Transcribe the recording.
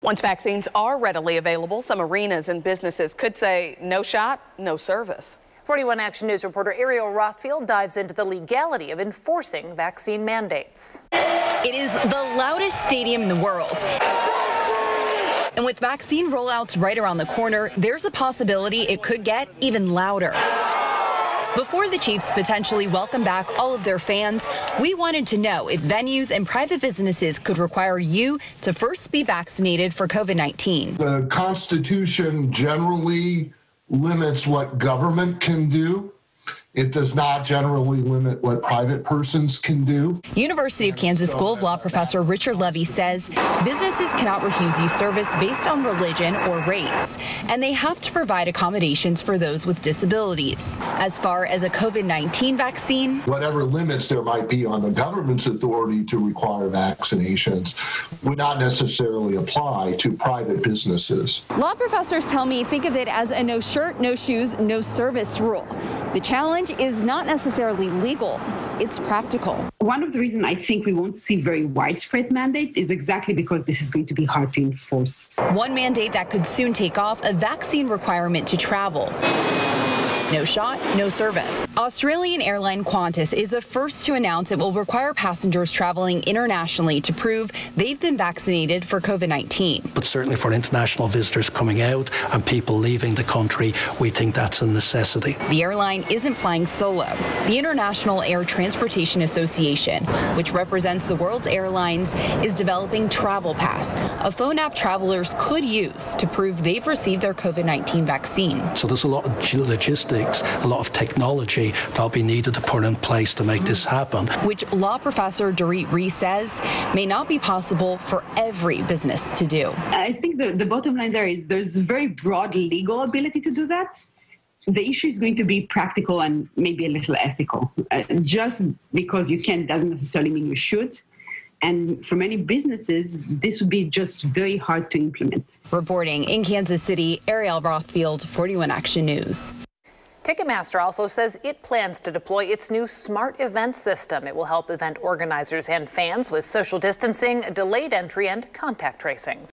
Once vaccines are readily available, some arenas and businesses could say no shot, no service. 41 Action News reporter Ariel Rothfield dives into the legality of enforcing vaccine mandates. It is the loudest stadium in the world. And with vaccine rollouts right around the corner, there's a possibility it could get even louder. Before the Chiefs potentially welcome back all of their fans, we wanted to know if venues and private businesses could require you to first be vaccinated for COVID-19. The Constitution generally limits what government can do. It does not generally limit what private persons can do. University of Kansas School of Law professor Richard Levy says businesses cannot refuse you service based on religion or race, and they have to provide accommodations for those with disabilities. As far as a COVID-19 vaccine, whatever limits there might be on the government's authority to require vaccinations would not necessarily apply to private businesses. Law professors tell me think of it as a no shirt, no shoes, no service rule. The challenge is not necessarily legal, it's practical. One of the reasons I think we won't see very widespread mandates is exactly because this is going to be hard to enforce. One mandate that could soon take off, a vaccine requirement to travel. No shot, no service. Australian airline Qantas is the first to announce it will require passengers traveling internationally to prove they've been vaccinated for COVID-19. But certainly for international visitors coming out and people leaving the country, we think that's a necessity. The airline isn't flying solo. The International Air Transportation Association, which represents the world's airlines, is developing Travel Pass, a phone app travelers could use to prove they've received their COVID-19 vaccine. So there's a lot of logistics, a lot of technology that'll be needed to put in place to make this happen. Which law professor Dorit Rees says may not be possible for every business to do. I think the bottom line there is there's very broad legal ability to do that. The issue is going to be practical and maybe a little ethical. Just because you can doesn't necessarily mean you should. And for many businesses, this would be just very hard to implement. Reporting in Kansas City, Ariel Rothfield, 41 Action News. Ticketmaster also says it plans to deploy its new smart event system. It will help event organizers and fans with social distancing, delayed entry, and contact tracing.